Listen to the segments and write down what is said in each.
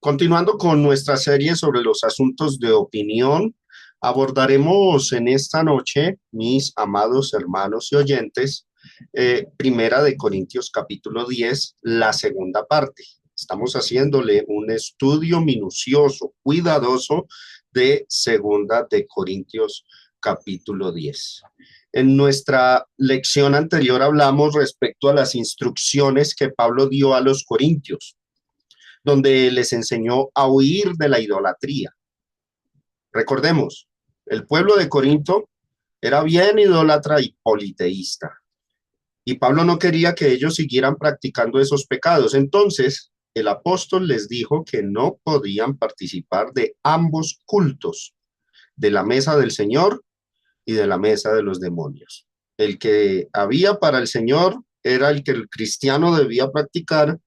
Continuando con nuestra serie sobre los asuntos de opinión, abordaremos en esta noche, mis amados hermanos y oyentes, Primera de Corintios capítulo 10, la segunda parte. Estamos haciéndole un estudio minucioso, cuidadoso de Segunda de Corintios capítulo 10. En nuestra lección anterior hablamos respecto a las instrucciones que Pablo dio a los corintios, donde les enseñó a huir de la idolatría. Recordemos, el pueblo de Corinto era bien idólatra y politeísta, y Pablo no quería que ellos siguieran practicando esos pecados. Entonces, el apóstol les dijo que no podían participar de ambos cultos, de la mesa del Señor y de la mesa de los demonios. El que había para el Señor era el que el cristiano debía practicar,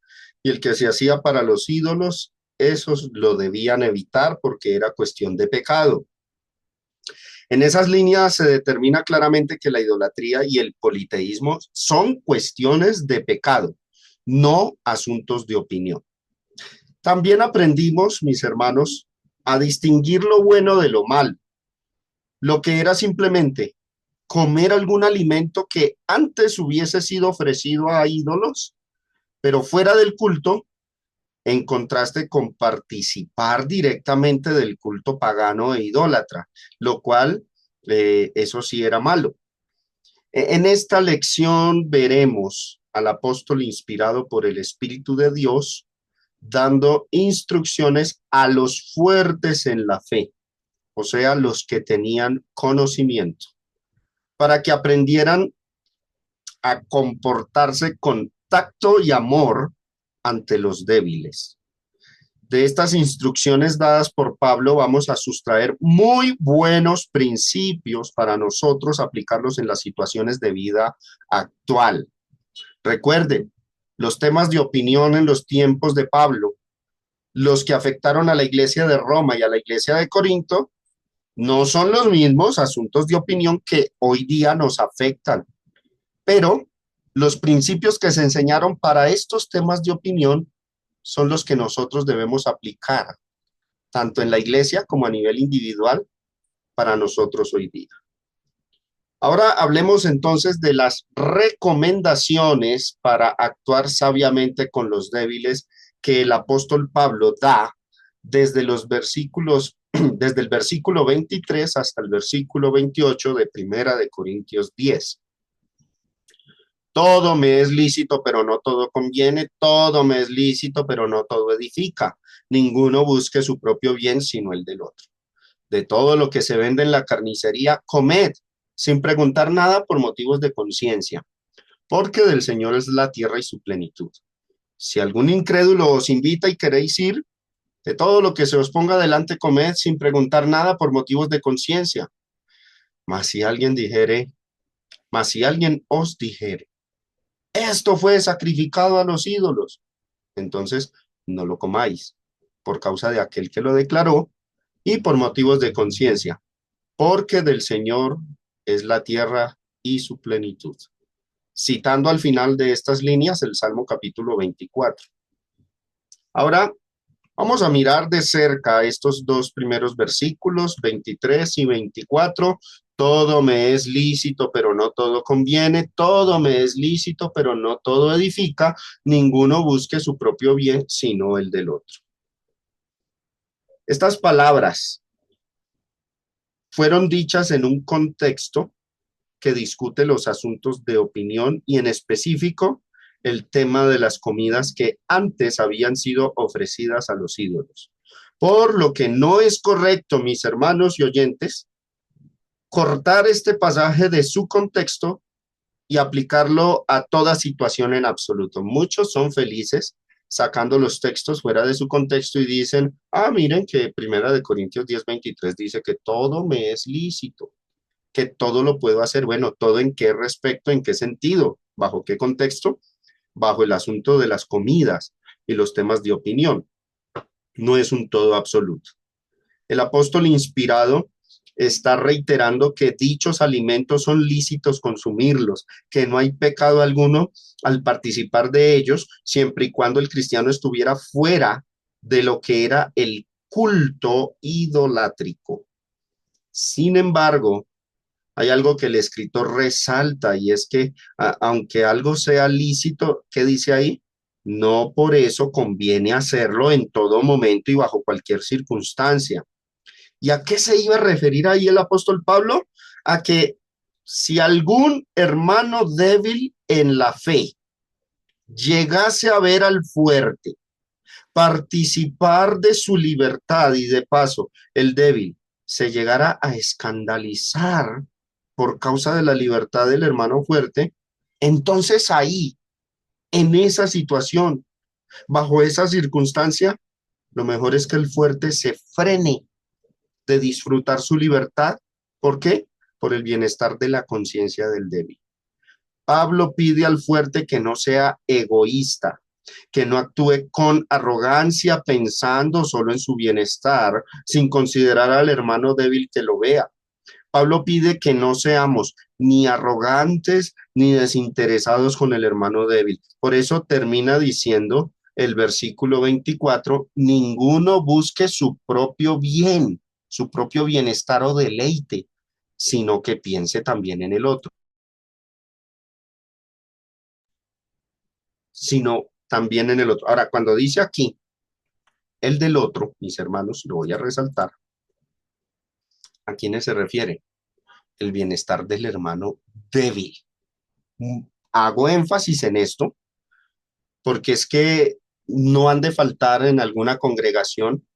y el que se hacía para los ídolos, esos lo debían evitar porque era cuestión de pecado. En esas líneas se determina claramente que la idolatría y el politeísmo son cuestiones de pecado, no asuntos de opinión. También aprendimos, mis hermanos, a distinguir lo bueno de lo malo, lo que era simplemente comer algún alimento que antes hubiese sido ofrecido a ídolos, pero fuera del culto, en contraste con participar directamente del culto pagano e idólatra, lo cual eso sí era malo. En esta lección veremos al apóstol inspirado por el Espíritu de Dios dando instrucciones a los fuertes en la fe, o sea, los que tenían conocimiento, para que aprendieran a comportarse con tacto y amor ante los débiles. De estas instrucciones dadas por Pablo vamos a sustraer muy buenos principios para nosotros aplicarlos en las situaciones de vida actual. Recuerden, los temas de opinión en los tiempos de Pablo, los que afectaron a la iglesia de Roma y a la iglesia de Corinto, no son los mismos asuntos de opinión que hoy día nos afectan, pero los principios que se enseñaron para estos temas de opinión son los que nosotros debemos aplicar, tanto en la iglesia como a nivel individual, para nosotros hoy día. Ahora hablemos entonces de las recomendaciones para actuar sabiamente con los débiles que el apóstol Pablo da desde los versículos, desde el versículo 23 hasta el versículo 28 de Primera de Corintios 10. Todo me es lícito, pero no todo conviene. Todo me es lícito, pero no todo edifica. Ninguno busque su propio bien, sino el del otro. De todo lo que se vende en la carnicería, comed, sin preguntar nada por motivos de conciencia, porque del Señor es la tierra y su plenitud. Si algún incrédulo os invita y queréis ir, de todo lo que se os ponga delante, comed, sin preguntar nada por motivos de conciencia. Mas si alguien os dijere, esto fue sacrificado a los ídolos, entonces no lo comáis, por causa de aquel que lo declaró y por motivos de conciencia, porque del Señor es la tierra y su plenitud. Citando al final de estas líneas el Salmo capítulo 24. Ahora vamos a mirar de cerca estos dos primeros versículos, 23 y 24. Todo me es lícito, pero no todo conviene. Todo me es lícito, pero no todo edifica. Ninguno busque su propio bien, sino el del otro. Estas palabras fueron dichas en un contexto que discute los asuntos de opinión y en específico el tema de las comidas que antes habían sido ofrecidas a los ídolos. Por lo que no es correcto, mis hermanos y oyentes, cortar este pasaje de su contexto y aplicarlo a toda situación en absoluto. Muchos son felices sacando los textos fuera de su contexto y dicen, miren que Primera de Corintios 10:23 dice que todo me es lícito, que todo lo puedo hacer. Bueno, ¿todo en qué respecto? ¿En qué sentido? ¿Bajo qué contexto? Bajo el asunto de las comidas y los temas de opinión. No es un todo absoluto. El apóstol inspirado está reiterando que dichos alimentos son lícitos consumirlos, que no hay pecado alguno al participar de ellos, siempre y cuando el cristiano estuviera fuera de lo que era el culto idolátrico. Sin embargo, hay algo que el escritor resalta y es que aunque algo sea lícito, ¿qué dice ahí? No por eso conviene hacerlo en todo momento y bajo cualquier circunstancia. ¿Y a qué se iba a referir ahí el apóstol Pablo? A que si algún hermano débil en la fe llegase a ver al fuerte, participar de su libertad y de paso el débil se llegara a escandalizar por causa de la libertad del hermano fuerte, entonces ahí, en esa situación, bajo esa circunstancia, lo mejor es que el fuerte se frene de disfrutar su libertad. ¿Por qué? Por el bienestar de la conciencia del débil. Pablo pide al fuerte que no sea egoísta, que no actúe con arrogancia pensando solo en su bienestar, sin considerar al hermano débil que lo vea. Pablo pide que no seamos ni arrogantes ni desinteresados con el hermano débil. Por eso termina diciendo el versículo 24, ninguno busque su propio bien, su propio bienestar o deleite, sino que piense también en el otro, sino también en el otro. Ahora, cuando dice aquí el del otro, mis hermanos, lo voy a resaltar, ¿a quiénes se refiere? El bienestar del hermano débil. Hago énfasis en esto porque es que no han de faltar en alguna congregación,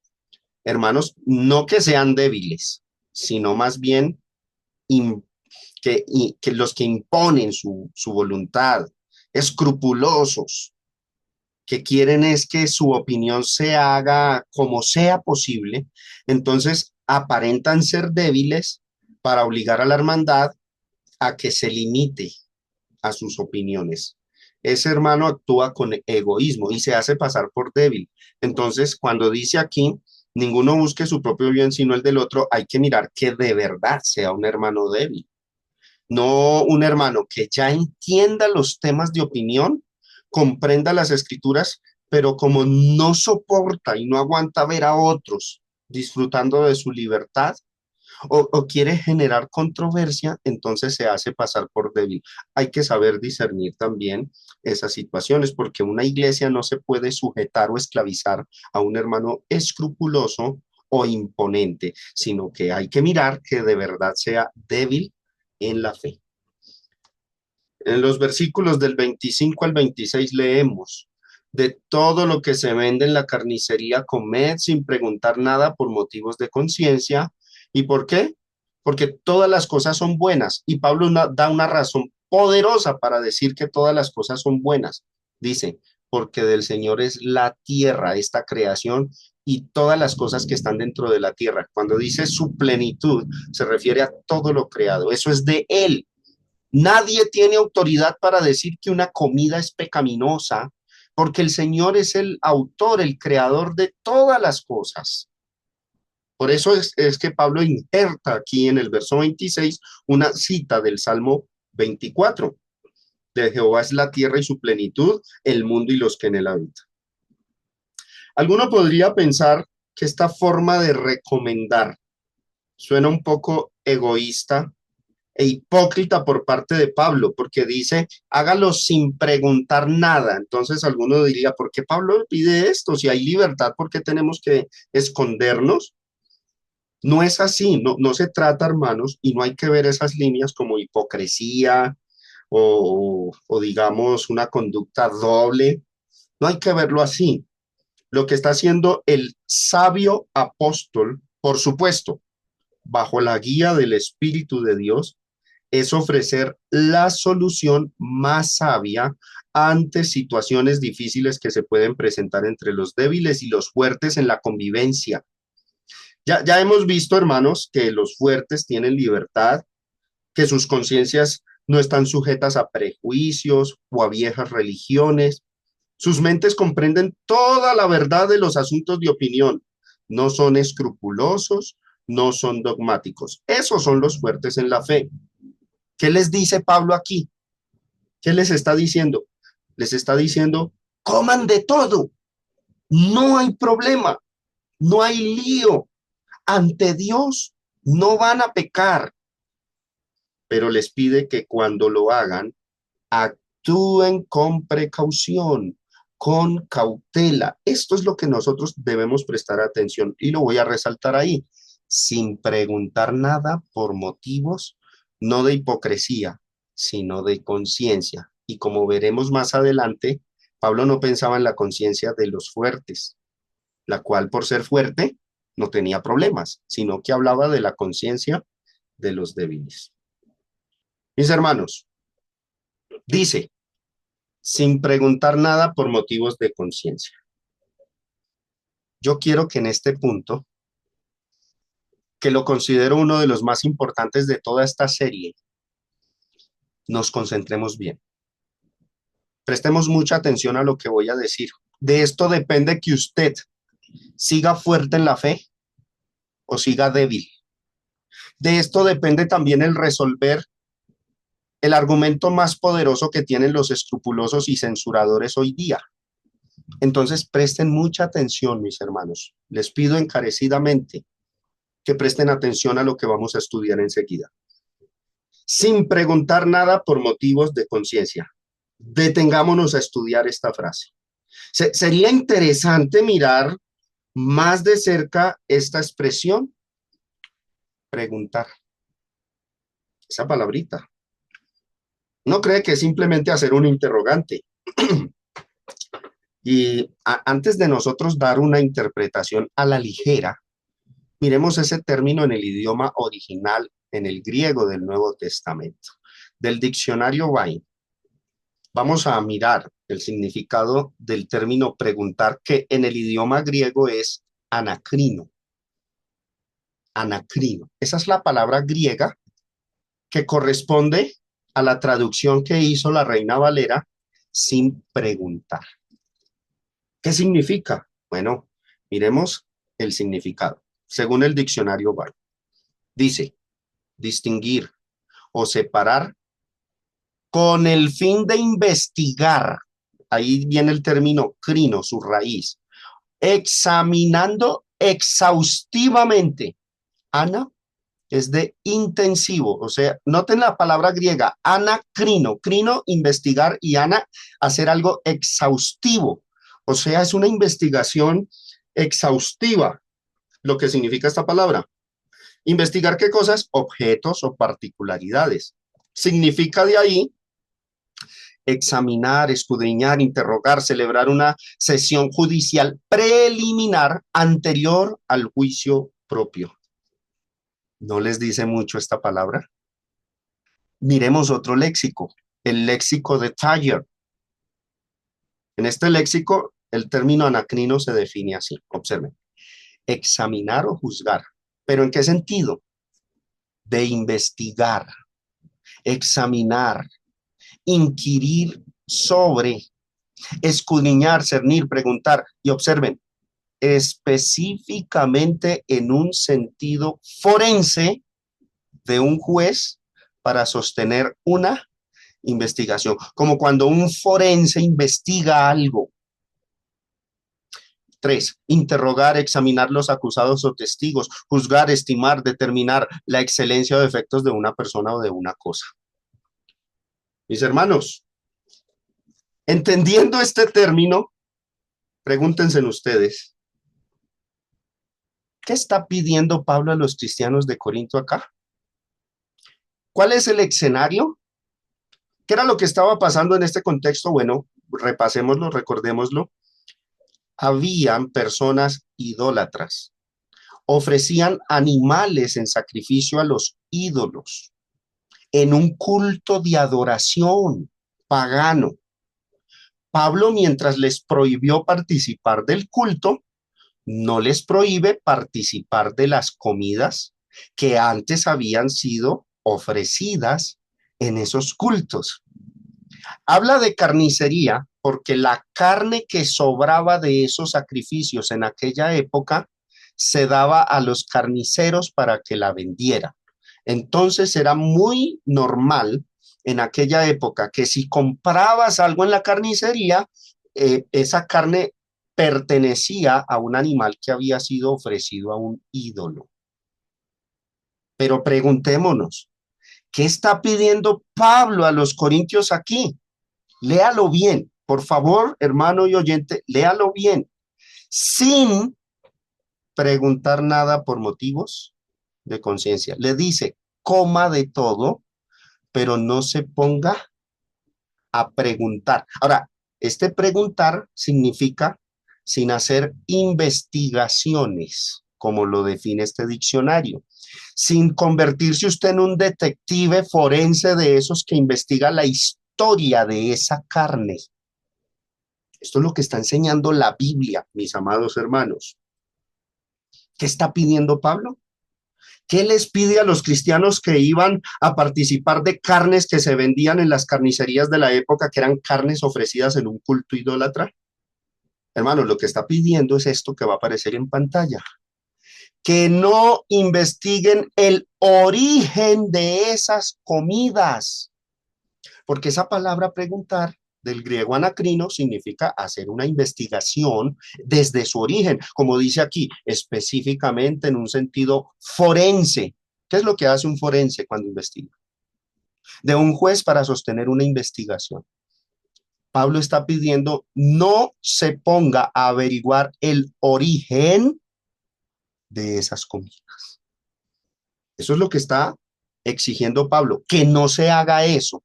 hermanos, no que sean débiles, sino más bien im- que los que imponen su voluntad, escrupulosos, que quieren es que su opinión se haga como sea posible, entonces aparentan ser débiles para obligar a la hermandad a que se limite a sus opiniones. Ese hermano actúa con egoísmo y se hace pasar por débil. Entonces, cuando dice aquí, ninguno busque su propio bien sino el del otro, hay que mirar que de verdad sea un hermano débil, no un hermano que ya entienda los temas de opinión, comprenda las escrituras, pero como no soporta y no aguanta ver a otros disfrutando de su libertad, o quiere generar controversia, entonces se hace pasar por débil. Hay que saber discernir también esas situaciones, porque una iglesia no se puede sujetar o esclavizar a un hermano escrupuloso o imponente, sino que hay que mirar que de verdad sea débil en la fe. En los versículos del 25 al 26 leemos, de todo lo que se vende en la carnicería, comed sin preguntar nada por motivos de conciencia. ¿Y por qué? Porque todas las cosas son buenas. Y Pablo da una razón poderosa para decir que todas las cosas son buenas. Dice, porque del Señor es la tierra, esta creación, y todas las cosas que están dentro de la tierra. Cuando dice su plenitud, se refiere a todo lo creado. Eso es de Él. Nadie tiene autoridad para decir que una comida es pecaminosa, porque el Señor es el autor, el creador de todas las cosas. Por eso es que Pablo injerta aquí en el verso 26 una cita del Salmo 24. De Jehová es la tierra y su plenitud, el mundo y los que en él habitan. Alguno podría pensar que esta forma de recomendar suena un poco egoísta e hipócrita por parte de Pablo, porque dice, hágalo sin preguntar nada. Entonces alguno diría, ¿por qué Pablo pide esto? Si hay libertad, ¿por qué tenemos que escondernos? No es así, no se trata, hermanos, y no hay que ver esas líneas como hipocresía o digamos una conducta doble. No hay que verlo así. Lo que está haciendo el sabio apóstol, por supuesto, bajo la guía del Espíritu de Dios, es ofrecer la solución más sabia ante situaciones difíciles que se pueden presentar entre los débiles y los fuertes en la convivencia. Ya hemos visto, hermanos, que los fuertes tienen libertad, que sus conciencias no están sujetas a prejuicios o a viejas religiones. Sus mentes comprenden toda la verdad de los asuntos de opinión. No son escrupulosos, no son dogmáticos. Esos son los fuertes en la fe. ¿Qué les dice Pablo aquí? ¿Qué les está diciendo? Les está diciendo, coman de todo, No hay problema, no hay lío. Ante Dios no van a pecar, pero les pide que cuando lo hagan, actúen con precaución, con cautela. Esto es lo que nosotros debemos prestar atención y lo voy a resaltar ahí, sin preguntar nada por motivos no de hipocresía, sino de conciencia. Y como veremos más adelante, Pablo no pensaba en la conciencia de los fuertes, la cual por ser fuerte no tenía problemas, sino que hablaba de la conciencia de los débiles. Mis hermanos, dice, sin preguntar nada por motivos de conciencia. Yo quiero que en este punto, que lo considero uno de los más importantes de toda esta serie, nos concentremos bien. Prestemos mucha atención a lo que voy a decir. De esto depende que usted siga fuerte en la fe o siga débil. De esto depende también el resolver el argumento más poderoso que tienen los escrupulosos y censuradores hoy día. Entonces, presten mucha atención, mis hermanos. Les pido encarecidamente que presten atención a lo que vamos a estudiar enseguida. Sin preguntar nada por motivos de conciencia. Detengámonos a estudiar esta frase. Sería interesante mirar más de cerca esta expresión, preguntar. Esa palabrita. No cree que es simplemente hacer un interrogante. Y antes de nosotros dar una interpretación a la ligera, miremos ese término en el idioma original, en el griego del Nuevo Testamento. Del diccionario Vine, vamos a mirar el significado del término preguntar, que en el idioma griego es anacrino. Anacrino. Esa es la palabra griega que corresponde a la traducción que hizo la Reina Valera, sin preguntar. ¿Qué significa? Bueno, miremos el significado. Según el diccionario Vine, dice, distinguir o separar con el fin de investigar. Ahí viene el término crino, su raíz. Examinando exhaustivamente. Ana es de intensivo, o sea, noten la palabra griega, anacrino, crino, investigar, y ana, hacer algo exhaustivo. O sea, es una investigación exhaustiva, lo que significa esta palabra. ¿Investigar qué cosas? Objetos o particularidades. Significa de ahí examinar, escudriñar, interrogar, celebrar una sesión judicial preliminar anterior al juicio propio. ¿No les dice mucho esta palabra? Miremos otro léxico, el léxico de Thayer. En este léxico, el término anacrino se define así. Observen. Examinar o juzgar. ¿Pero en qué sentido? De investigar, examinar, inquirir sobre, escudriñar, cernir, preguntar. Y observen, específicamente en un sentido forense de un juez para sostener una investigación, como cuando un forense investiga algo. 3. Interrogar, examinar los acusados o testigos, juzgar, estimar, determinar la excelencia o defectos de una persona o de una cosa. Mis hermanos, entendiendo este término, pregúntense ustedes, ¿qué está pidiendo Pablo a los cristianos de Corinto acá? ¿Cuál es el escenario? ¿Qué era lo que estaba pasando en este contexto? Bueno, repasémoslo, recordémoslo. Habían personas idólatras, ofrecían animales en sacrificio a los ídolos, en un culto de adoración pagano. Pablo, mientras les prohibió participar del culto, no les prohíbe participar de las comidas que antes habían sido ofrecidas en esos cultos. Habla de carnicería porque la carne que sobraba de esos sacrificios en aquella época se daba a los carniceros para que la vendieran. Entonces era muy normal en aquella época que si comprabas algo en la carnicería, esa carne pertenecía a un animal que había sido ofrecido a un ídolo. Pero preguntémonos, ¿qué está pidiendo Pablo a los corintios aquí? Léalo bien, por favor, hermano y oyente, léalo bien, sin preguntar nada por motivos de conciencia. Le dice, coma de todo, pero no se ponga a preguntar. Ahora, este preguntar significa sin hacer investigaciones, como lo define este diccionario, sin convertirse usted en un detective forense de esos que investiga la historia de esa carne. Esto es lo que está enseñando la Biblia, mis amados hermanos. ¿Qué está pidiendo Pablo? ¿Qué les pide a los cristianos que iban a participar de carnes que se vendían en las carnicerías de la época, que eran carnes ofrecidas en un culto idólatra? Hermanos, lo que está pidiendo es esto que va a aparecer en pantalla. Que no investiguen el origen de esas comidas, porque esa palabra preguntar del griego anacrino significa hacer una investigación desde su origen, como dice aquí, específicamente en un sentido forense. ¿Qué es lo que hace un forense cuando investiga? De un juez para sostener una investigación. Pablo está pidiendo no se ponga a averiguar el origen de esas comidas. Eso es lo que está exigiendo Pablo, que no se haga eso,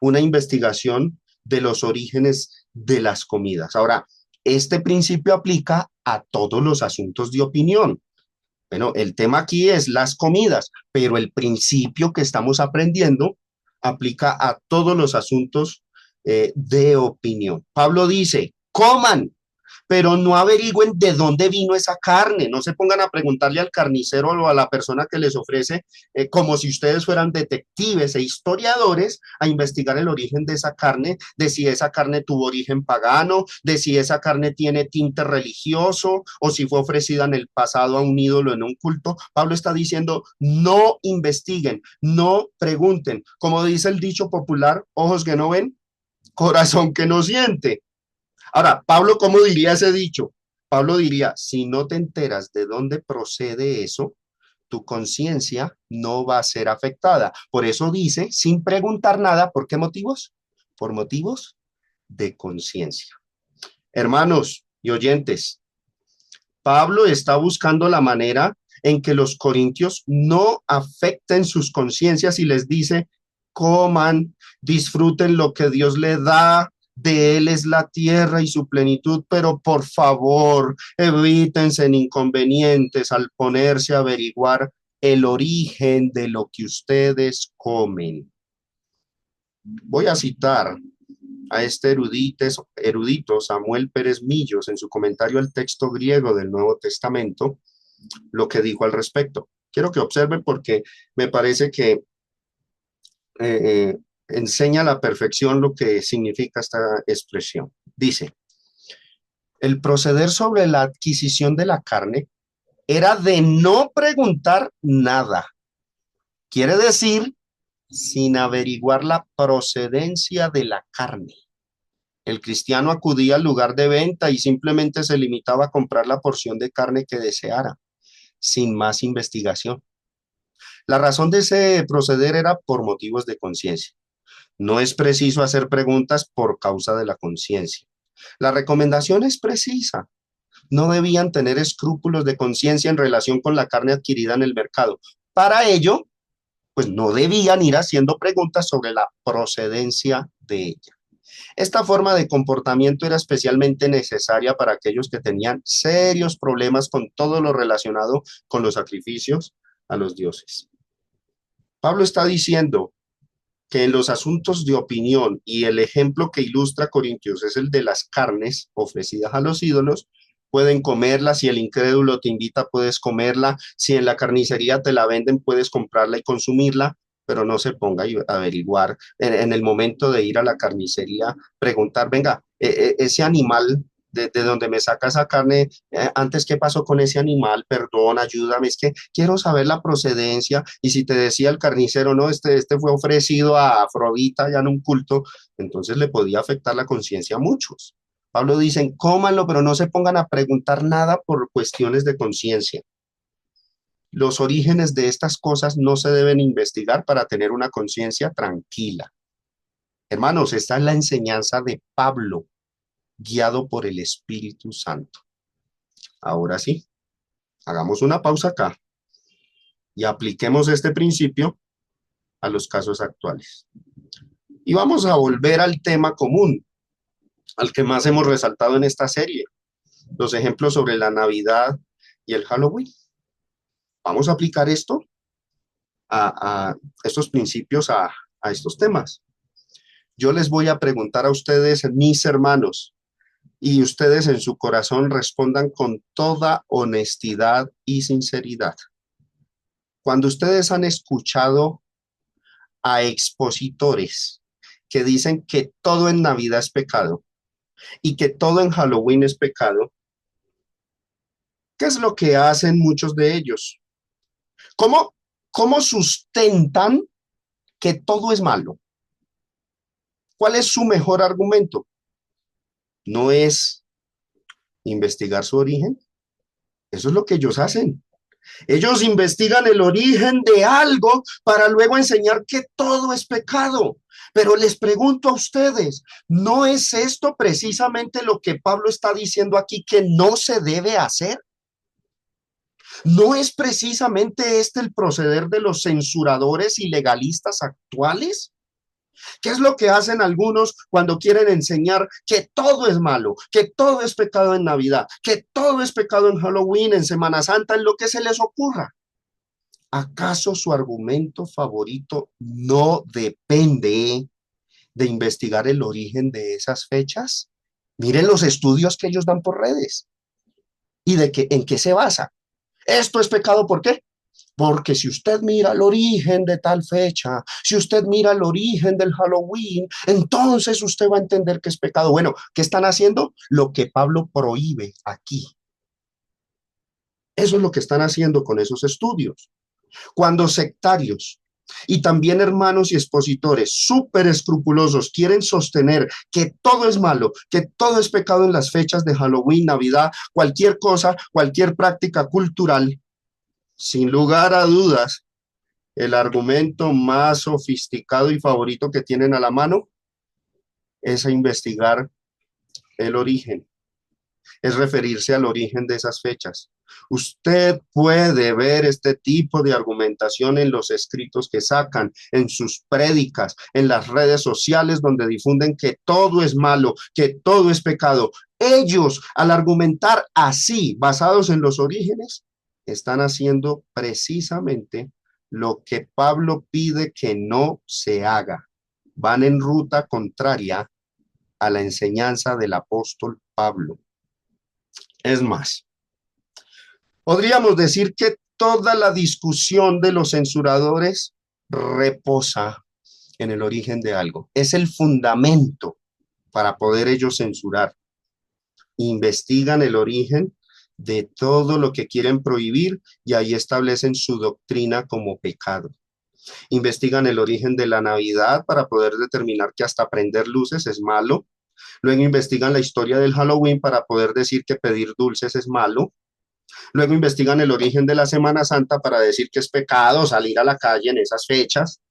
una investigación de los orígenes de las comidas. Ahora, este principio aplica a todos los asuntos de opinión. Bueno, el tema aquí es las comidas, pero el principio que estamos aprendiendo aplica a todos los asuntos de opinión. Pablo dice, coman, pero no averigüen de dónde vino esa carne, no se pongan a preguntarle al carnicero o a la persona que les ofrece, como si ustedes fueran detectives e historiadores, a investigar el origen de esa carne, de si esa carne tuvo origen pagano, de si esa carne tiene tinte religioso o si fue ofrecida en el pasado a un ídolo en un culto. Pablo está diciendo, no investiguen, no pregunten. Como dice el dicho popular, ojos que no ven, corazón que no siente. Ahora, Pablo, ¿cómo diría ese dicho? Pablo diría, si no te enteras de dónde procede eso, tu conciencia no va a ser afectada. Por eso dice, sin preguntar nada, ¿por qué motivos? Por motivos de conciencia. Hermanos y oyentes, Pablo está buscando la manera en que los corintios no afecten sus conciencias y les dice, coman, disfruten lo que Dios le da, de Él es la tierra y su plenitud, pero por favor, evítense en inconvenientes al ponerse a averiguar el origen de lo que ustedes comen. Voy a citar a este erudito Samuel Pérez Millos en su comentario al texto griego del Nuevo Testamento, lo que dijo al respecto. Quiero que observen porque me parece que enseña a la perfección lo que significa esta expresión. Dice, el proceder sobre la adquisición de la carne era de no preguntar nada. Quiere decir, sin averiguar la procedencia de la carne. El cristiano acudía al lugar de venta y simplemente se limitaba a comprar la porción de carne que deseara, sin más investigación. La razón de ese proceder era por motivos de conciencia. No es preciso hacer preguntas por causa de la conciencia. La recomendación es precisa. No debían tener escrúpulos de conciencia en relación con la carne adquirida en el mercado. Para ello, pues no debían ir haciendo preguntas sobre la procedencia de ella. Esta forma de comportamiento era especialmente necesaria para aquellos que tenían serios problemas con todo lo relacionado con los sacrificios a los dioses. Pablo está diciendo que en los asuntos de opinión, y el ejemplo que ilustra Corintios es el de las carnes ofrecidas a los ídolos, pueden comerla, si el incrédulo te invita puedes comerla, si en la carnicería te la venden puedes comprarla y consumirla, pero no se ponga a averiguar en el momento de ir a la carnicería, preguntar, venga, ese animal de donde me saca esa carne, antes qué pasó con ese animal, perdón, ayúdame, es que quiero saber la procedencia, y si te decía el carnicero, no, este fue ofrecido a Afrodita ya en un culto, entonces le podía afectar la conciencia a muchos. Pablo dice, cómanlo, pero no se pongan a preguntar nada por cuestiones de conciencia. Los orígenes de estas cosas no se deben investigar para tener una conciencia tranquila. Hermanos, esta es la enseñanza de Pablo, guiado por el Espíritu Santo. Ahora sí, hagamos una pausa acá y apliquemos este principio a los casos actuales. Y vamos a volver al tema común, al que más hemos resaltado en esta serie, los ejemplos sobre la Navidad y el Halloween. Vamos a aplicar esto a estos principios, a estos temas. Yo les voy a preguntar a ustedes, mis hermanos, y ustedes en su corazón respondan con toda honestidad y sinceridad. Cuando ustedes han escuchado a expositores que dicen que todo en Navidad es pecado y que todo en Halloween es pecado, ¿qué es lo que hacen muchos de ellos? ¿Cómo, cómo sustentan que todo es malo? ¿Cuál es su mejor argumento? ¿No es investigar su origen? Eso es lo que ellos hacen. Ellos investigan el origen de algo para luego enseñar que todo es pecado. Pero les pregunto a ustedes, ¿no es esto precisamente lo que Pablo está diciendo aquí que no se debe hacer? ¿No es precisamente este el proceder de los censuradores y legalistas actuales? ¿Qué es lo que hacen algunos cuando quieren enseñar que todo es malo, que todo es pecado en Navidad, que todo es pecado en Halloween, en Semana Santa, en lo que se les ocurra? ¿Acaso su argumento favorito no depende de investigar el origen de esas fechas? Miren los estudios que ellos dan por redes y de que, en qué se basa. Esto es pecado, ¿por qué? Porque si usted mira el origen de tal fecha, si usted mira el origen del Halloween, entonces usted va a entender que es pecado. Bueno, ¿qué están haciendo? Lo que Pablo prohíbe aquí. Eso es lo que están haciendo con esos estudios. Cuando sectarios y también hermanos y expositores súper escrupulosos quieren sostener que todo es malo, que todo es pecado en las fechas de Halloween, Navidad, cualquier cosa, cualquier práctica cultural, sin lugar a dudas, el argumento más sofisticado y favorito que tienen a la mano es a investigar el origen, es referirse al origen de esas fechas. Usted puede ver este tipo de argumentación en los escritos que sacan, en sus prédicas, en las redes sociales donde difunden que todo es malo, que todo es pecado. Ellos, al argumentar así, basados en los orígenes, están haciendo precisamente lo que Pablo pide que no se haga. Van en ruta contraria a la enseñanza del apóstol Pablo. Es más, podríamos decir que toda la discusión de los censuradores reposa en el origen de algo. Es el fundamento para poder ellos censurar. Investigan el origen de todo lo que quieren prohibir y ahí establecen su doctrina como pecado. Investigan el origen de la Navidad para poder determinar que hasta prender luces es malo. Luego investigan la historia del Halloween para poder decir que pedir dulces es malo. Luego investigan el origen de la Semana Santa para decir que es pecado salir a la calle en esas fechas.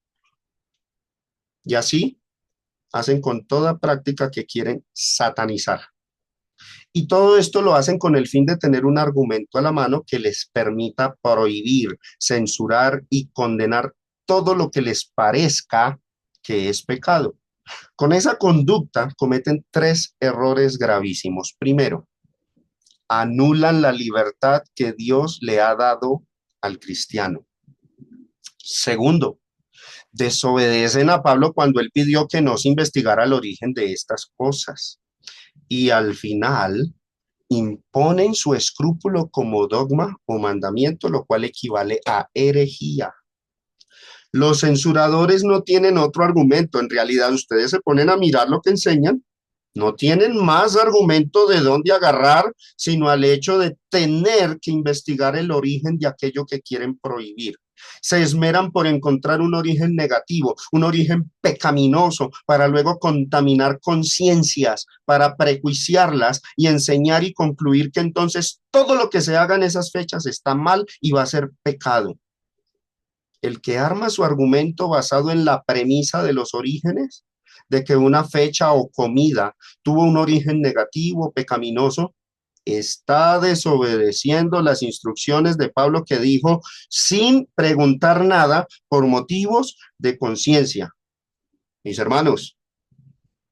Y así hacen con toda práctica que quieren satanizar. Y todo esto lo hacen con el fin de tener un argumento a la mano que les permita prohibir, censurar y condenar todo lo que les parezca que es pecado. Con esa conducta cometen tres errores gravísimos. Primero, anulan la libertad que Dios le ha dado al cristiano. Segundo, desobedecen a Pablo cuando él pidió que no se investigara el origen de estas cosas. Y al final, imponen su escrúpulo como dogma o mandamiento, lo cual equivale a herejía. Los censuradores no tienen otro argumento. En realidad, ustedes se ponen a mirar lo que enseñan. No tienen más argumento de dónde agarrar, sino al hecho de tener que investigar el origen de aquello que quieren prohibir. Se esmeran por encontrar un origen negativo, un origen pecaminoso, para luego contaminar conciencias, para prejuiciarlas y enseñar y concluir que entonces todo lo que se haga en esas fechas está mal y va a ser pecado. El que arma su argumento basado en la premisa de los orígenes, de que una fecha o comida tuvo un origen negativo, pecaminoso, está desobedeciendo las instrucciones de Pablo, que dijo sin preguntar nada por motivos de conciencia. Mis hermanos,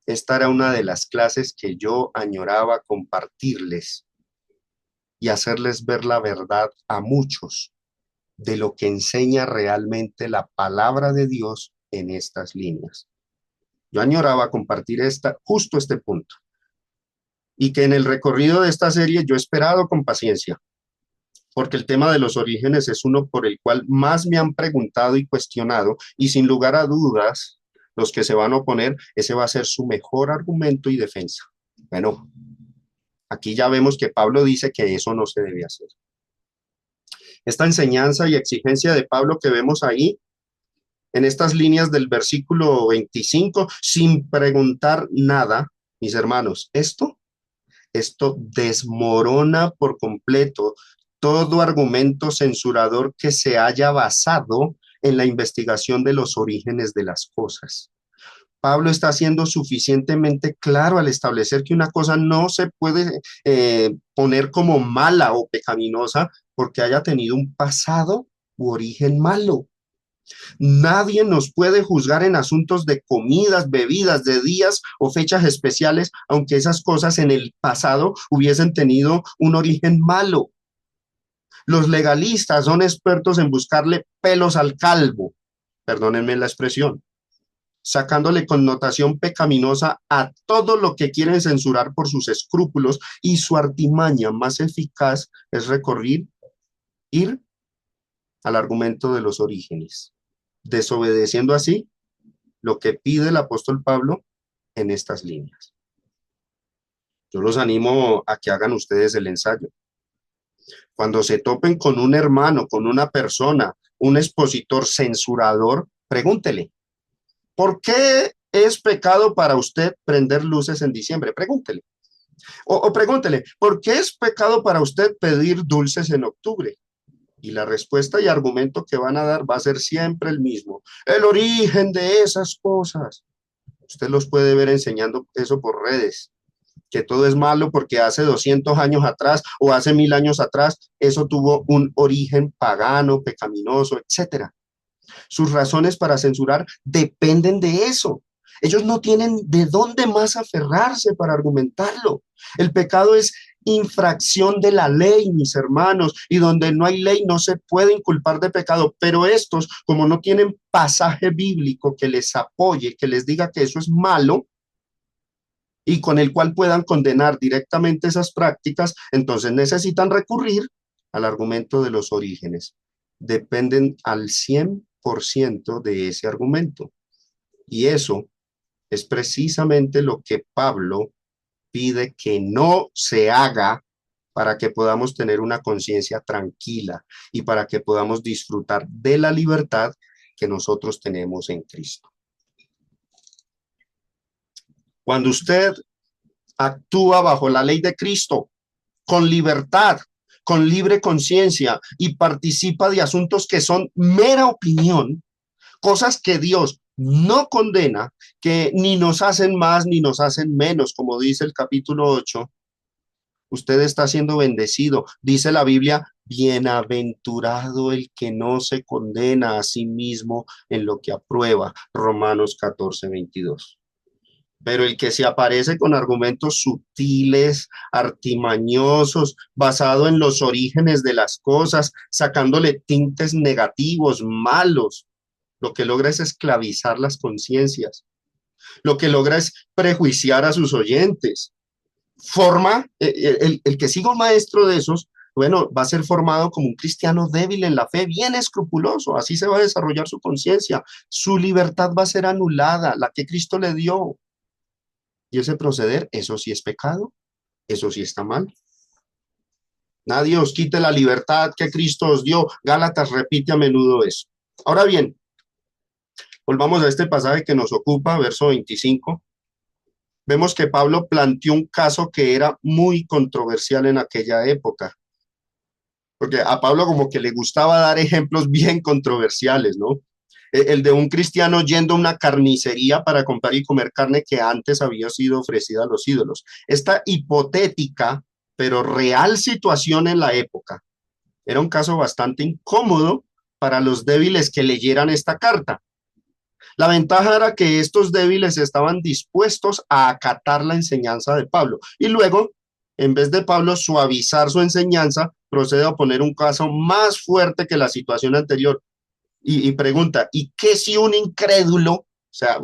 esta era una de las clases que yo añoraba compartirles y hacerles ver la verdad a muchos de lo que enseña realmente la palabra de Dios en estas líneas. Yo añoraba compartir justo este punto, y que en el recorrido de esta serie yo he esperado con paciencia, porque el tema de los orígenes es uno por el cual más me han preguntado y cuestionado, y sin lugar a dudas, los que se van a oponer, ese va a ser su mejor argumento y defensa. Bueno, aquí ya vemos que Pablo dice que eso no se debe hacer. Esta enseñanza y exigencia de Pablo que vemos ahí, en estas líneas del versículo 25, sin preguntar nada, mis hermanos, esto desmorona por completo todo argumento censurador que se haya basado en la investigación de los orígenes de las cosas. Pablo está siendo suficientemente claro al establecer que una cosa no se puede poner como mala o pecaminosa porque haya tenido un pasado u origen malo. Nadie nos puede juzgar en asuntos de comidas, bebidas, de días o fechas especiales, aunque esas cosas en el pasado hubiesen tenido un origen malo. Los legalistas son expertos en buscarle pelos al calvo, perdónenme la expresión, sacándole connotación pecaminosa a todo lo que quieren censurar por sus escrúpulos, y su artimaña más eficaz es ir al argumento de los orígenes, desobedeciendo así lo que pide el apóstol Pablo en estas líneas. Yo los animo a que hagan ustedes el ensayo. Cuando se topen con un hermano, con una persona, un expositor censurador, pregúntele, ¿por qué es pecado para usted prender luces en diciembre? Pregúntele. O pregúntele, ¿por qué es pecado para usted pedir dulces en octubre? Y la respuesta y argumento que van a dar va a ser siempre el mismo. El origen de esas cosas. Usted los puede ver enseñando eso por redes, que todo es malo porque hace 200 años atrás o hace 1000 años atrás, eso tuvo un origen pagano, pecaminoso, etcétera. Sus razones para censurar dependen de eso. Ellos no tienen de dónde más aferrarse para argumentarlo. El pecado es infracción de la ley, mis hermanos, y donde no hay ley no se puede inculpar de pecado, pero estos, como no tienen pasaje bíblico que les apoye, que les diga que eso es malo y con el cual puedan condenar directamente esas prácticas, entonces necesitan recurrir al argumento de los orígenes. Dependen al 100% de ese argumento. Y eso es precisamente lo que Pablo pide que no se haga, para que podamos tener una conciencia tranquila y para que podamos disfrutar de la libertad que nosotros tenemos en Cristo. Cuando usted actúa bajo la ley de Cristo, con libertad, con libre conciencia, y participa de asuntos que son mera opinión, cosas que Dios no condena, que ni nos hacen más ni nos hacen menos, como dice el capítulo 8, usted está siendo bendecido. Dice la Biblia, bienaventurado el que no se condena a sí mismo en lo que aprueba. Romanos 14:22. Pero el que se aparece con argumentos sutiles, artimañosos, basado en los orígenes de las cosas, sacándole tintes negativos, malos, lo que logra es esclavizar las conciencias. Lo que logra es prejuiciar a sus oyentes. El que siga un maestro de esos, bueno, va a ser formado como un cristiano débil en la fe, bien escrupuloso. Así se va a desarrollar su conciencia. Su libertad va a ser anulada, la que Cristo le dio. Y ese proceder, eso sí es pecado, eso sí está mal. Nadie os quite la libertad que Cristo os dio. Gálatas repite a menudo eso. Ahora bien, volvamos a este pasaje que nos ocupa, verso 25. Vemos que Pablo planteó un caso que era muy controversial en aquella época, porque a Pablo como que le gustaba dar ejemplos bien controversiales, ¿no? El de un cristiano yendo a una carnicería para comprar y comer carne que antes había sido ofrecida a los ídolos. Esta hipotética, pero real situación en la época era un caso bastante incómodo para los débiles que leyeran esta carta. La ventaja era que estos débiles estaban dispuestos a acatar la enseñanza de Pablo y luego, en vez de Pablo suavizar su enseñanza, procede a poner un caso más fuerte que la situación anterior y pregunta, ¿y qué si un incrédulo, o sea,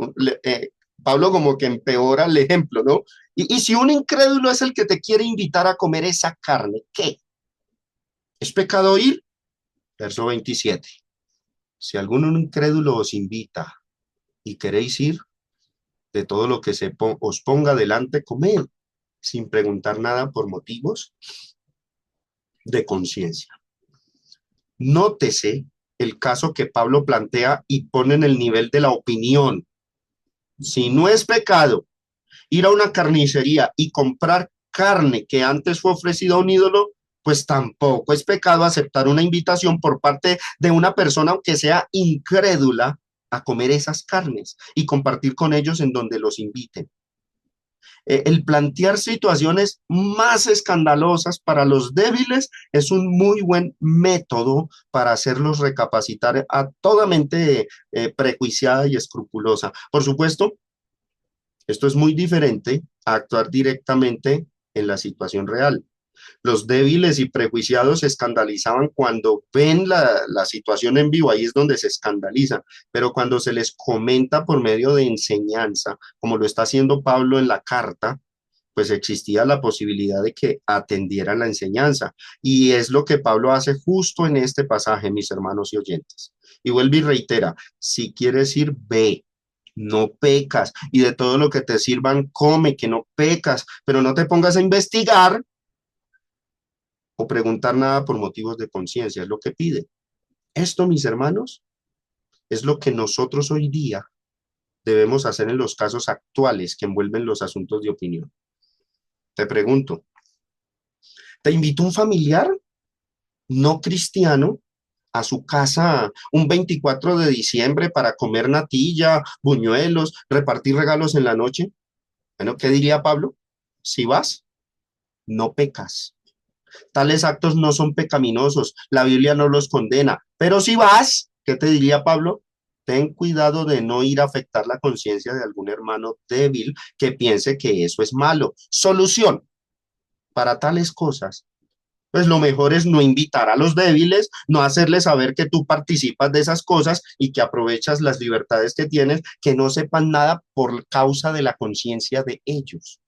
Pablo como que empeora el ejemplo, ¿no? Y si un incrédulo es el que te quiere invitar a comer esa carne, ¿qué? ¿Es pecado ir? Verso 27. Si algún incrédulo os invita y queréis ir, de todo lo que os ponga delante, comed, sin preguntar nada por motivos de conciencia. Nótese el caso que Pablo plantea y pone en el nivel de la opinión. Si no es pecado ir a una carnicería y comprar carne que antes fue ofrecida a un ídolo, pues tampoco es pecado aceptar una invitación por parte de una persona, aunque sea incrédula, a comer esas carnes y compartir con ellos en donde los inviten. El plantear situaciones más escandalosas para los débiles es un muy buen método para hacerlos recapacitar a toda mente prejuiciada y escrupulosa. Por supuesto, esto es muy diferente a actuar directamente en la situación real. Los débiles y prejuiciados se escandalizaban cuando ven la situación en vivo, ahí es donde se escandalizan, pero cuando se les comenta por medio de enseñanza, como lo está haciendo Pablo en la carta, pues existía la posibilidad de que atendieran la enseñanza. Y es lo que Pablo hace justo en este pasaje, mis hermanos y oyentes. Y vuelve y reitera, si quieres ir, ve, no pecas, y de todo lo que te sirvan, come, que no pecas, pero no te pongas a investigar o preguntar nada por motivos de conciencia, es lo que pide. Esto, mis hermanos, es lo que nosotros hoy día debemos hacer en los casos actuales que envuelven los asuntos de opinión. Te pregunto, ¿te invitó un familiar no cristiano a su casa un 24 de diciembre para comer natilla, buñuelos, repartir regalos en la noche? Bueno, ¿qué diría Pablo? Si vas, no pecas. Tales actos no son pecaminosos, la Biblia no los condena, pero si vas, ¿qué te diría Pablo? Ten cuidado de no ir a afectar la conciencia de algún hermano débil que piense que eso es malo. Solución para tales cosas. Pues lo mejor es no invitar a los débiles, no hacerles saber que tú participas de esas cosas y que aprovechas las libertades que tienes, que no sepan nada por causa de la conciencia de ellos.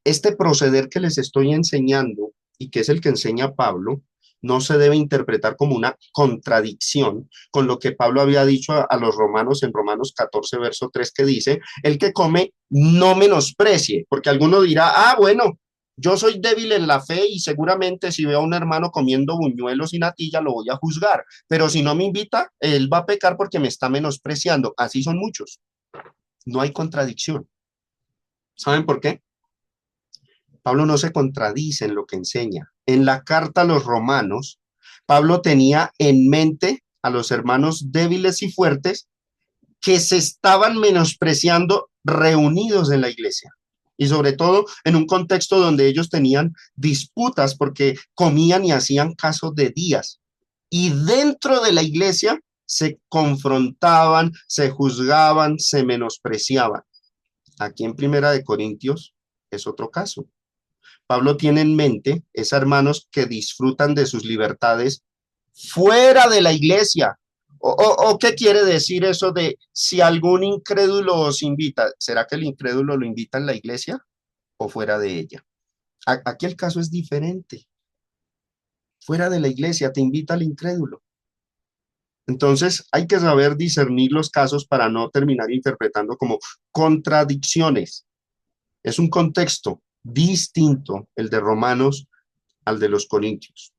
Este proceder que les estoy enseñando y que es el que enseña Pablo, no se debe interpretar como una contradicción con lo que Pablo había dicho a los romanos en Romanos 14, verso 3, que dice, el que come no menosprecie, porque alguno dirá, ah, bueno, yo soy débil en la fe y seguramente si veo a un hermano comiendo buñuelos y natilla lo voy a juzgar, pero si no me invita, él va a pecar porque me está menospreciando. Así son muchos. No hay contradicción. ¿Saben por qué? Pablo no se contradice en lo que enseña. En la carta a los romanos, Pablo tenía en mente a los hermanos débiles y fuertes que se estaban menospreciando reunidos en la iglesia. Y sobre todo en un contexto donde ellos tenían disputas porque comían y hacían caso de días. Y dentro de la iglesia se confrontaban, se juzgaban, se menospreciaban. Aquí en Primera de Corintios es otro caso. Pablo tiene en mente es hermanos que disfrutan de sus libertades fuera de la iglesia. ¿O qué quiere decir eso de si algún incrédulo os invita? ¿Será que el incrédulo lo invita en la iglesia o fuera de ella? Aquí el caso es diferente. Fuera de la iglesia te invita el incrédulo. Entonces hay que saber discernir los casos para no terminar interpretando como contradicciones. Es un contexto distinto el de Romanos al de los corintios.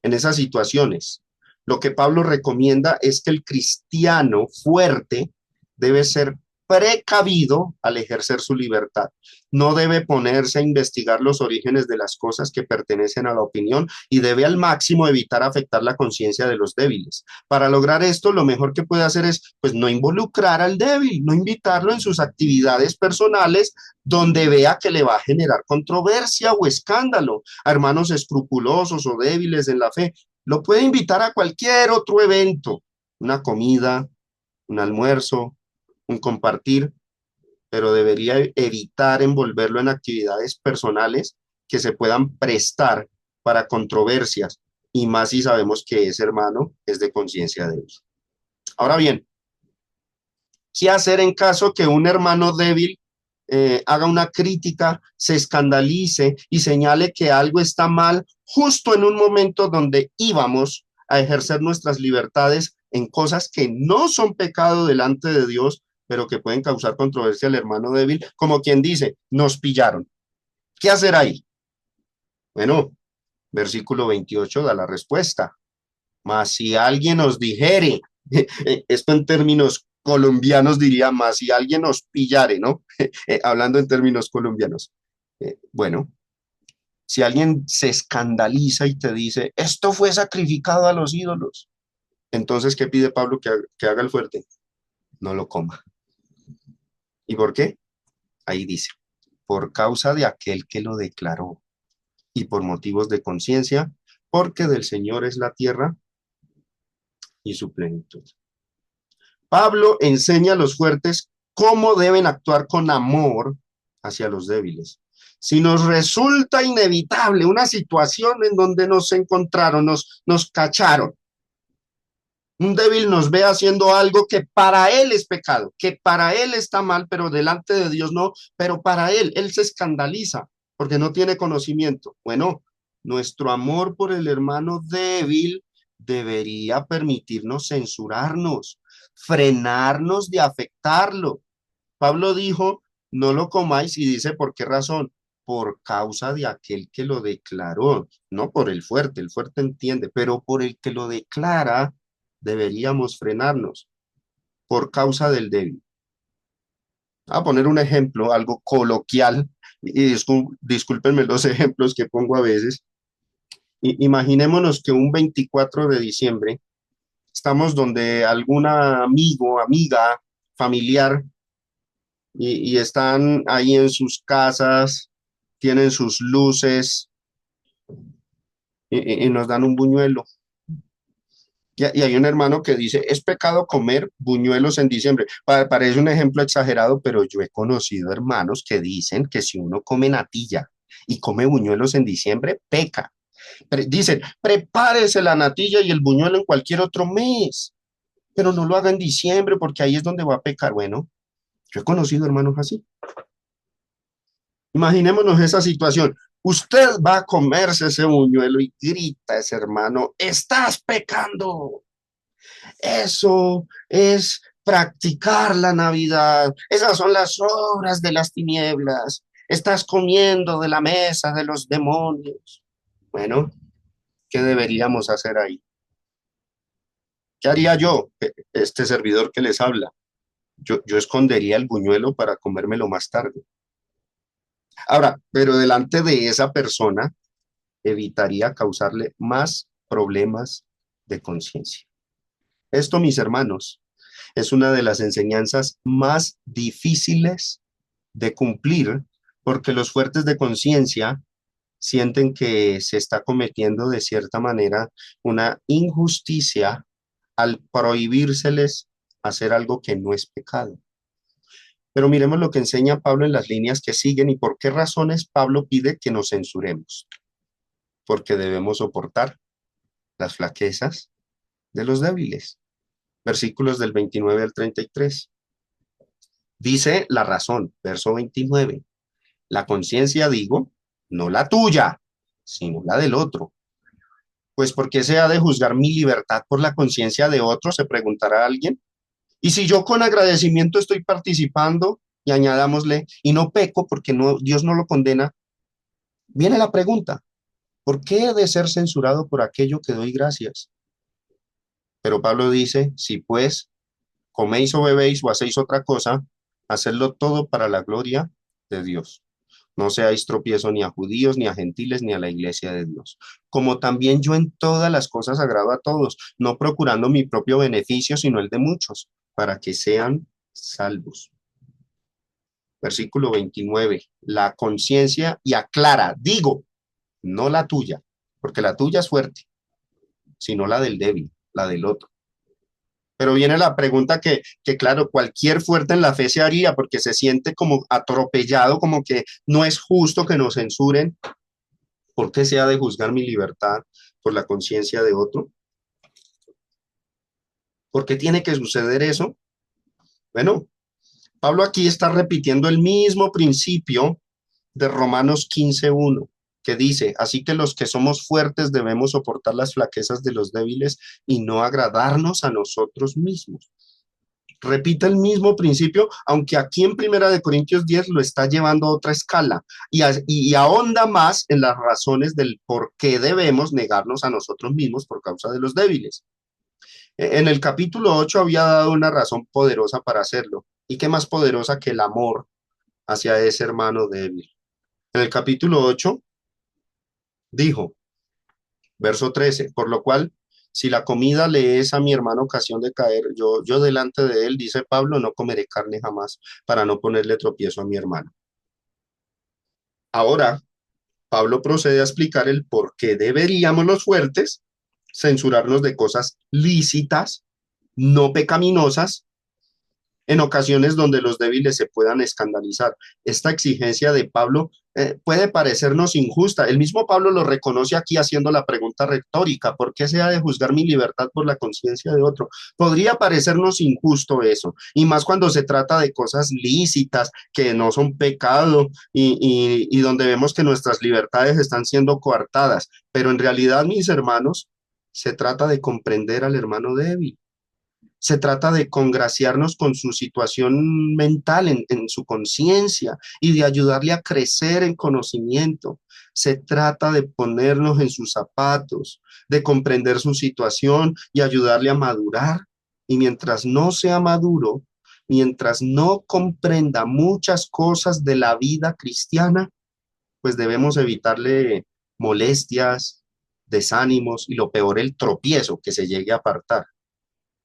En esas situaciones, lo que Pablo recomienda es que el cristiano fuerte debe ser precavido al ejercer su libertad. No debe ponerse a investigar los orígenes de las cosas que pertenecen a la opinión y debe al máximo evitar afectar la conciencia de los débiles. Para lograr esto, lo mejor que puede hacer es pues no involucrar al débil, no invitarlo en sus actividades personales donde vea que le va a generar controversia o escándalo a hermanos escrupulosos o débiles en la fe. Lo puede invitar a cualquier otro evento, una comida, un almuerzo, un compartir, pero debería evitar envolverlo en actividades personales que se puedan prestar para controversias, y más si sabemos que ese hermano es de conciencia débil. Ahora bien, ¿qué hacer en caso que un hermano débil haga una crítica, se escandalice y señale que algo está mal justo en un momento donde íbamos a ejercer nuestras libertades en cosas que no son pecado delante de Dios, pero que pueden causar controversia al hermano débil, como quien dice, nos pillaron? ¿Qué hacer ahí? Bueno, versículo 28 da la respuesta. Mas si alguien os dijere, esto en términos colombianos diría, más si alguien os pillare, ¿no? Hablando en términos colombianos. Bueno, si alguien se escandaliza y te dice, esto fue sacrificado a los ídolos, entonces, ¿qué pide Pablo que haga el fuerte? No lo coma. ¿Y por qué? Ahí dice, por causa de aquel que lo declaró y por motivos de conciencia, porque del Señor es la tierra y su plenitud. Pablo enseña a los fuertes cómo deben actuar con amor hacia los débiles. Si nos resulta inevitable una situación en donde nos encontraron, nos cacharon, un débil nos ve haciendo algo que para él es pecado, que para él está mal, pero delante de Dios no, pero para él se escandaliza porque no tiene conocimiento. Bueno, nuestro amor por el hermano débil debería permitirnos censurarnos, frenarnos de afectarlo. Pablo dijo, no lo comáis, y dice, ¿por qué razón? Por causa de aquel que lo declaró, no por el fuerte entiende, pero por el que lo declara, deberíamos frenarnos, por causa del débil. A poner un ejemplo, algo coloquial, y discúlpenme los ejemplos que pongo a veces. Imaginémonos que un 24 de diciembre estamos donde algún amigo, amiga, familiar, y están ahí en sus casas, tienen sus luces y nos dan un buñuelo. Y hay un hermano que dice, es pecado comer buñuelos en diciembre. Parece un ejemplo exagerado, pero yo he conocido hermanos que dicen que si uno come natilla y come buñuelos en diciembre, peca. Dicen, prepárese la natilla y el buñuelo en cualquier otro mes, pero no lo haga en diciembre porque ahí es donde va a pecar. Bueno, yo he conocido hermanos así. Imaginémonos esa situación. Usted va a comerse ese buñuelo y grita a ese hermano, estás pecando. Eso es practicar la Navidad. Esas son las obras de las tinieblas. Estás comiendo de la mesa de los demonios. Bueno, ¿qué deberíamos hacer ahí? ¿Qué haría yo, este servidor que les habla? Yo escondería el buñuelo para comérmelo más tarde. Ahora, pero delante de esa persona evitaría causarle más problemas de conciencia. Esto, mis hermanos, es una de las enseñanzas más difíciles de cumplir porque los fuertes de conciencia sienten que se está cometiendo de cierta manera una injusticia al prohibírseles hacer algo que no es pecado. Pero miremos lo que enseña Pablo en las líneas que siguen y por qué razones Pablo pide que nos censuremos. Porque debemos soportar las flaquezas de los débiles. Versículos del 29 al 33. Dice la razón, verso 29. La conciencia, digo, no la tuya, sino la del otro. Pues ¿por qué se ha de juzgar mi libertad por la conciencia de otro? Se preguntará alguien. Y si yo con agradecimiento estoy participando, y añadámosle, y no peco porque no, Dios no lo condena, viene la pregunta, ¿Por qué he de ser censurado por aquello que doy gracias? Pero Pablo dice, si pues coméis o bebéis o hacéis otra cosa, hacedlo todo para la gloria de Dios. No seáis tropiezo ni a judíos, ni a gentiles, ni a la iglesia de Dios. Como también yo en todas las cosas agrado a todos, no procurando mi propio beneficio, sino el de muchos, para que sean salvos. Versículo 29. La conciencia y aclara, digo, no la tuya, porque la tuya es fuerte, sino la del débil, la del otro. Pero viene la pregunta que, claro, cualquier fuerte en la fe se haría porque se siente como atropellado, como que no es justo que nos censuren. ¿Por qué se ha de juzgar mi libertad por la conciencia de otro? ¿Por qué tiene que suceder eso? Bueno, Pablo aquí está repitiendo el mismo principio de Romanos 15:1, que dice, así que los que somos fuertes debemos soportar las flaquezas de los débiles y no agradarnos a nosotros mismos. Repite el mismo principio, aunque aquí en Primera de Corintios 10 lo está llevando a otra escala y ahonda más en las razones del por qué debemos negarnos a nosotros mismos por causa de los débiles. En el capítulo 8 había dado una razón poderosa para hacerlo. ¿Y qué más poderosa que el amor hacia ese hermano débil? En el capítulo 8 dijo, verso 13, por lo cual, si la comida le es a mi hermano ocasión de caer, yo delante de él, dice Pablo, no comeré carne jamás para no ponerle tropiezo a mi hermano. Ahora, Pablo procede a explicar el por qué deberíamos los fuertes censurarnos de cosas lícitas, no pecaminosas, en ocasiones donde los débiles se puedan escandalizar. Esta exigencia de Pablo puede parecernos injusta. El mismo Pablo lo reconoce aquí haciendo la pregunta retórica, ¿por qué se ha de juzgar mi libertad por la conciencia de otro? Podría parecernos injusto eso, y más cuando se trata de cosas lícitas, que no son pecado, y donde vemos que nuestras libertades están siendo coartadas. Pero en realidad, mis hermanos, se trata de comprender al hermano débil. Se trata de congraciarnos con su situación mental, en su conciencia y de ayudarle a crecer en conocimiento. Se trata de ponernos en sus zapatos, de comprender su situación y ayudarle a madurar. Y mientras no sea maduro, mientras no comprenda muchas cosas de la vida cristiana, pues debemos evitarle molestias, desánimos y lo peor, el tropiezo que se llegue a apartar.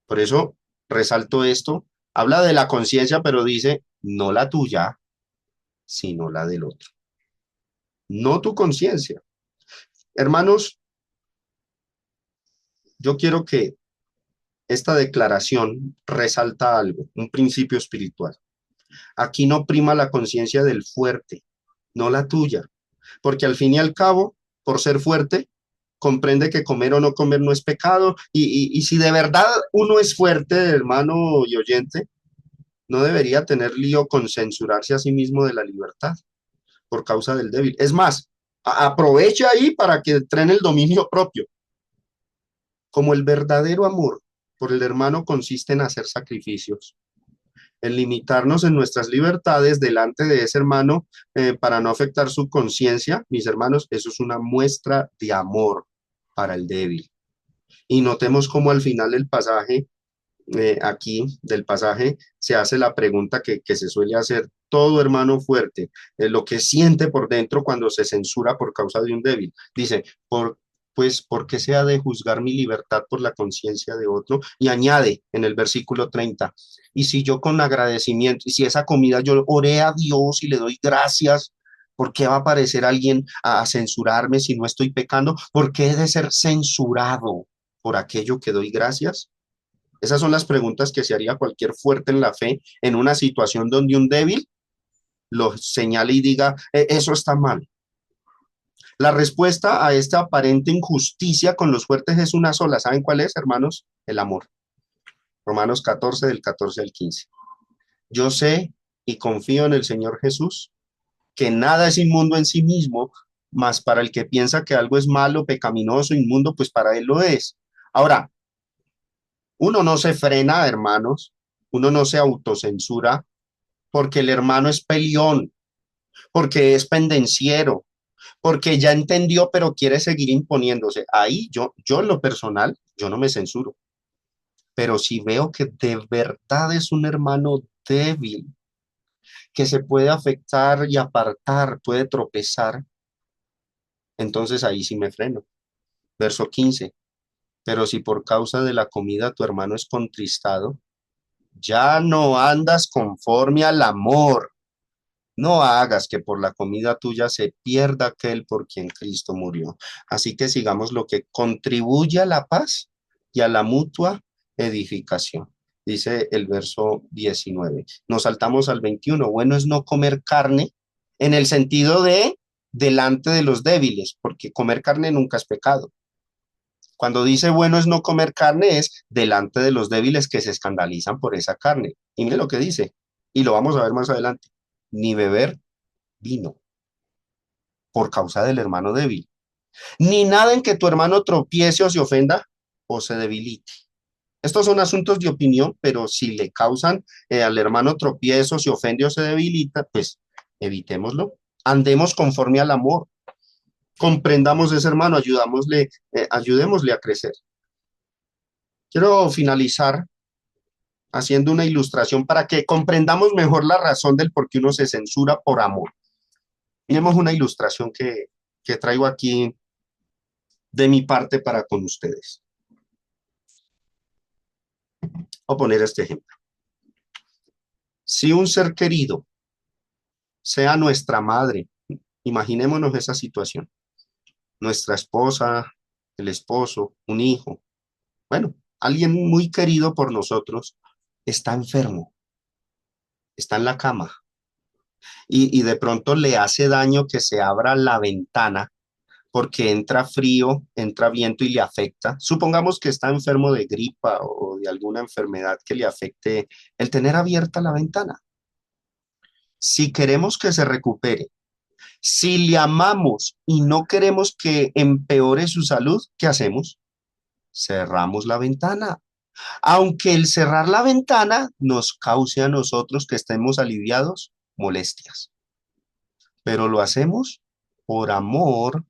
Por eso resalto esto. Habla de la conciencia, pero dice, no la tuya, sino la del otro. No tu conciencia. Hermanos, yo quiero que esta declaración resalta algo, un principio espiritual. Aquí no prima la conciencia del fuerte, no la tuya, porque al fin y al cabo, por ser fuerte, comprende que comer o no comer no es pecado, y si de verdad uno es fuerte, hermano y oyente, no debería tener lío con censurarse a sí mismo de la libertad por causa del débil. Es más, aproveche ahí para que entrene el dominio propio. Como el verdadero amor por el hermano consiste en hacer sacrificios, en limitarnos en nuestras libertades delante de ese hermano para no afectar su conciencia, mis hermanos, eso es una muestra de amor para el débil. Y notemos cómo al final del pasaje aquí del pasaje se hace la pregunta que se suele hacer todo hermano fuerte, lo que siente por dentro cuando se censura por causa de un débil. Dice, pues, ¿por qué se ha de juzgar mi libertad por la conciencia de otro? Y añade en el versículo 30, y si yo con agradecimiento, y si esa comida yo oré a Dios y le doy gracias, ¿por qué va a aparecer alguien a censurarme si no estoy pecando? ¿Por qué he de ser censurado por aquello que doy gracias? Esas son las preguntas que se haría cualquier fuerte en la fe en una situación donde un débil lo señale y diga, eso está mal. La respuesta a esta aparente injusticia con los fuertes es una sola. ¿Saben cuál es, hermanos? El amor. Romanos 14, del 14 al 15. Yo sé y confío en el Señor Jesús, que nada es inmundo en sí mismo, mas para el que piensa que algo es malo, pecaminoso, inmundo, pues para él lo es. Ahora, uno no se frena, hermanos, uno no se autocensura porque el hermano es peleón, porque es pendenciero, porque ya entendió, pero quiere seguir imponiéndose. Ahí yo en lo personal, yo no me censuro, pero si veo que de verdad es un hermano débil, que se puede afectar y apartar, puede tropezar, entonces ahí sí me freno. Verso 15. Pero si por causa de la comida tu hermano es contristado, ya no andas conforme al amor. No hagas que por la comida tuya se pierda aquel por quien Cristo murió. Así que sigamos lo que contribuye a la paz y a la mutua edificación. Dice el verso 19. Nos saltamos al 21. Bueno es no comer carne en el sentido de delante de los débiles, porque comer carne nunca es pecado. Cuando dice bueno es no comer carne es delante de los débiles que se escandalizan por esa carne. Y mire lo que dice, y lo vamos a ver más adelante, ni beber vino por causa del hermano débil, ni nada en que tu hermano tropiece o se ofenda o se debilite. Estos son asuntos de opinión, pero si le causan al hermano tropiezo, se ofende o se debilita, pues evitémoslo. Andemos conforme al amor. Comprendamos ese hermano, ayudémosle a crecer. Quiero finalizar haciendo una ilustración para que comprendamos mejor la razón del por qué uno se censura por amor. Miremos una ilustración que traigo aquí de mi parte para con ustedes. Voy a poner este ejemplo. Si un ser querido, sea nuestra madre, imaginémonos esa situación, nuestra esposa, el esposo, un hijo, bueno, alguien muy querido por nosotros, está enfermo, está en la cama y de pronto le hace daño que se abra la ventana porque entra frío, entra viento y le afecta. Supongamos que está enfermo de gripa o de alguna enfermedad que le afecte el tener abierta la ventana. Si queremos que se recupere, si le amamos y no queremos que empeore su salud, ¿qué hacemos? Cerramos la ventana. Aunque el cerrar la ventana nos cause a nosotros que estemos aliviados molestias, pero lo hacemos por amor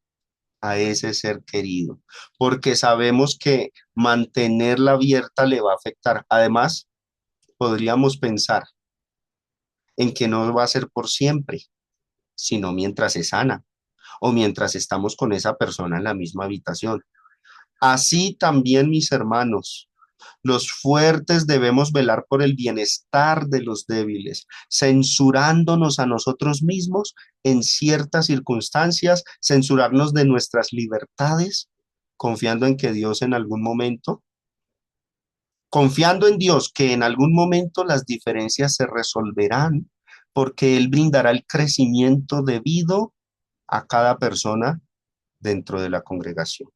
a ese ser querido, porque sabemos que mantenerla abierta le va a afectar. Además, podríamos pensar en que no va a ser por siempre, sino mientras se sana o mientras estamos con esa persona en la misma habitación. Así también, mis hermanos, los fuertes debemos velar por el bienestar de los débiles, censurándonos a nosotros mismos en ciertas circunstancias, censurarnos de nuestras libertades, confiando en que Dios en algún momento, confiando en Dios que en algún momento las diferencias se resolverán, porque Él brindará el crecimiento debido a cada persona dentro de la congregación.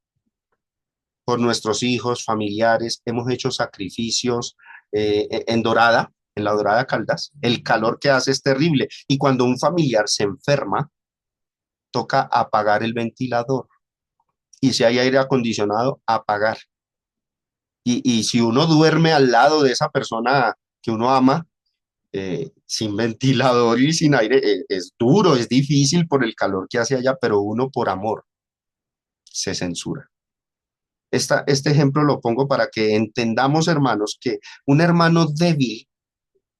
Por nuestros hijos, familiares, hemos hecho sacrificios en Dorada, en la Dorada Caldas. El calor que hace es terrible y cuando un familiar se enferma, toca apagar el ventilador y si hay aire acondicionado, apagar. Y si uno duerme al lado de esa persona que uno ama, sin ventilador y sin aire, es duro, es difícil por el calor que hace allá, pero uno por amor se censura. Este ejemplo lo pongo para que entendamos, hermanos, que un hermano débil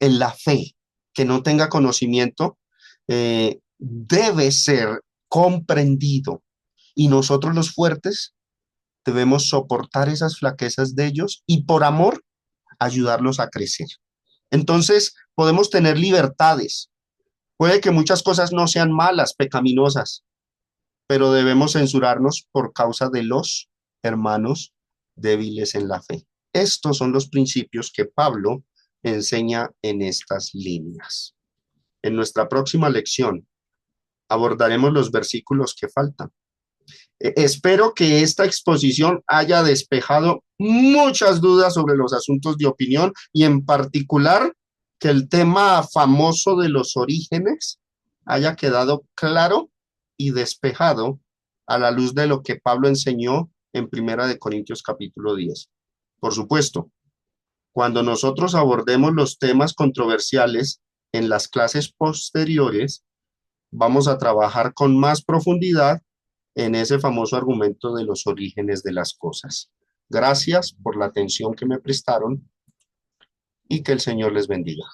en la fe, que no tenga conocimiento, debe ser comprendido. Y nosotros los fuertes debemos soportar esas flaquezas de ellos y por amor ayudarlos a crecer. Entonces, podemos tener libertades. Puede que muchas cosas no sean malas, pecaminosas, pero debemos censurarnos por causa de los hermanos débiles en la fe. Estos son los principios que Pablo enseña en estas líneas. En nuestra próxima lección abordaremos los versículos que faltan. Espero que esta exposición haya despejado muchas dudas sobre los asuntos de opinión y en particular que el tema famoso de los orígenes haya quedado claro y despejado a la luz de lo que Pablo enseñó en Primera de Corintios capítulo 10. Por supuesto, cuando nosotros abordemos los temas controversiales en las clases posteriores, vamos a trabajar con más profundidad en ese famoso argumento de los orígenes de las cosas. Gracias por la atención que me prestaron y que el Señor les bendiga.